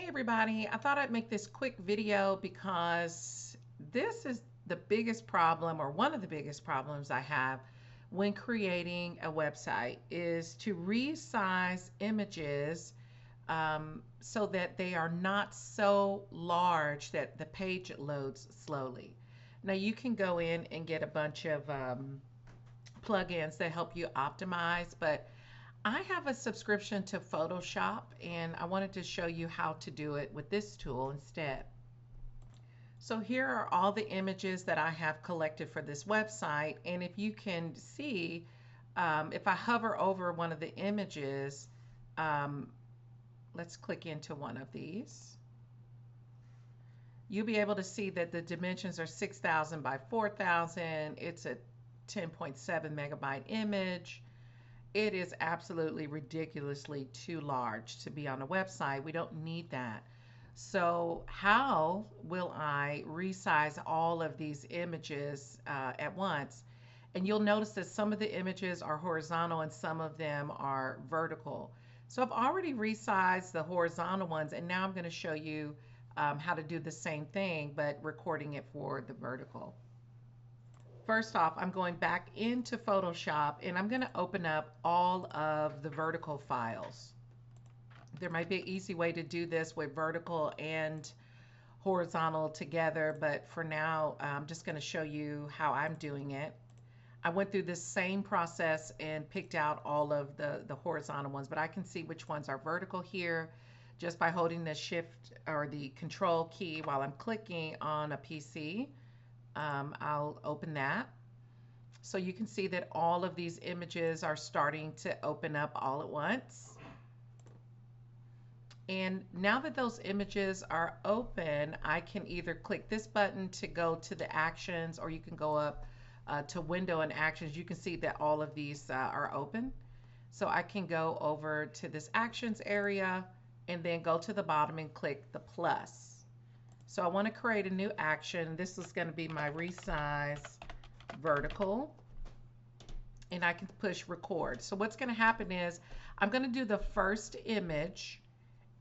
Hey everybody, I thought I'd make this quick video because this is the biggest problem, or one of the biggest problems I have when creating a website, is to resize images so that they are not so large that the page loads slowly. Now you can go in and get a bunch of plugins that help you optimize, but I have a subscription to Photoshop and I wanted to show you how to do it with this tool instead. So here are all the images that I have collected for this website, and if you can see, if I hover over one of the images, um, let's click into one of these. You'll be able to see that the dimensions are 6,000 by 4,000. It's a 10.7 megabyte image. It is absolutely ridiculously too large to be on a website. We don't need that. So how will I resize all of these images at once? And you'll notice that some of the images are horizontal and some of them are vertical. So I've already resized the horizontal ones, and now I'm going to show you how to do the same thing, but recording it for the vertical. First off, I'm going back into Photoshop and I'm going to open up all of the vertical files. There might be an easy way to do this with vertical and horizontal together, but for now, I'm just going to show you how I'm doing it. I went through this same process and picked out all of the horizontal ones, but I can see which ones are vertical here just by holding the shift or the control key while I'm clicking on a PC. I'll open that. So you can see that all of these images are starting to open up all at once. And now that those images are open, I can either click this button to go to the actions, or you can go up to window and actions. You can see that all of these are open. So I can go over to this actions area and then go to the bottom and click the plus. So I want to create a new action. This is going to be my resize vertical, and I can push record. So what's going to happen is I'm going to do the first image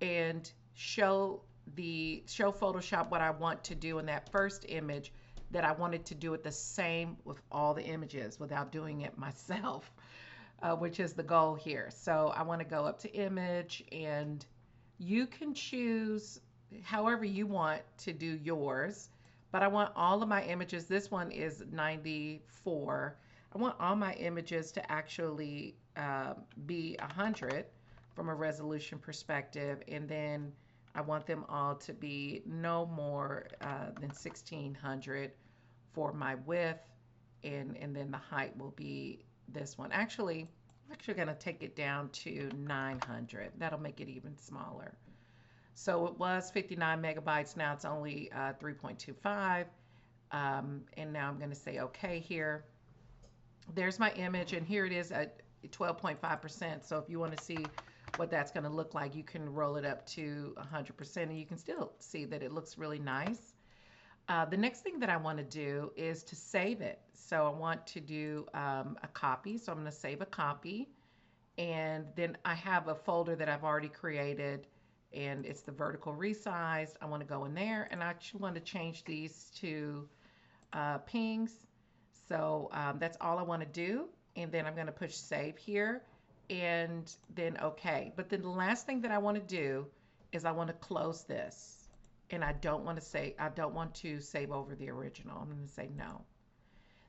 and show Photoshop what I want to do in that first image, that I wanted to do it the same with all the images without doing it myself, which is the goal here. So I want to go up to image, and you can choose however you want to do yours, but I want all of my images. This one is 94. I want all my images to actually be 100 from a resolution perspective, and then I want them all to be no more than 1600 for my width, and then the height will be this one. Actually, I'm actually going to take it down to 900. That'll make it even smaller. So it was 59 megabytes, now it's only 3.25. And now I'm going to say OK here. There's my image, and here it is at 12.5%. So if you want to see what that's going to look like, you can roll it up to 100%, and you can still see that it looks really nice. The next thing that I want to do is to save it. So I want to do a copy. So I'm going to save a copy, and then I have a folder that I've already created, and it's the vertical resized. I want to go in there, and I actually want to change these to pings. So that's all I want to do, and then I'm going to push save here, and then OK. But then the last thing that I want to do is I want to close this, and I don't want to save over the original. I'm going to say no.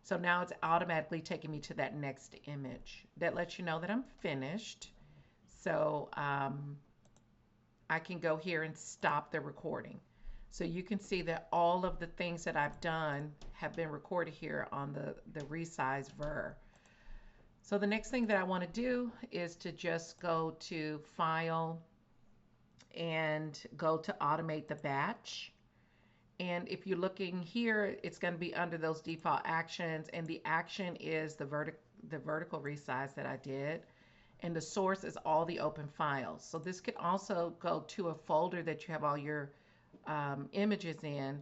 So now it's automatically taking me to that next image. That lets you know that I'm finished. So I can go here and stop the recording. So you can see that all of the things that I've done have been recorded here on the resize ver. So the next thing that I want to do is to just go to File and go to Automate the Batch. And if you're looking here, it's going to be under those default actions, and the action is the vertical resize that I did, and the source is all the open files. So this could also go to a folder that you have all your images in,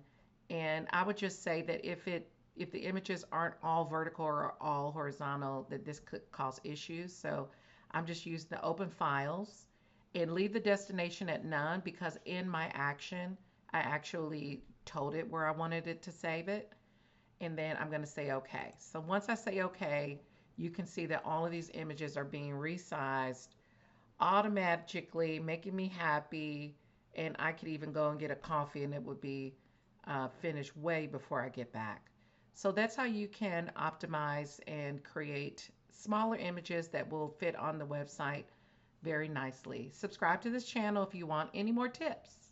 and I would just say that if the images aren't all vertical or all horizontal, that this could cause issues. So I'm just using the open files, and leave the destination at none because in my action, I actually told it where I wanted it to save it. And then I'm going to say okay. So once I say okay, you can see that all of these images are being resized automatically, making me happy. And I could even go and get a coffee and it would be finished way before I get back. So that's how you can optimize and create smaller images that will fit on the website very nicely. Subscribe to this channel if you want any more tips.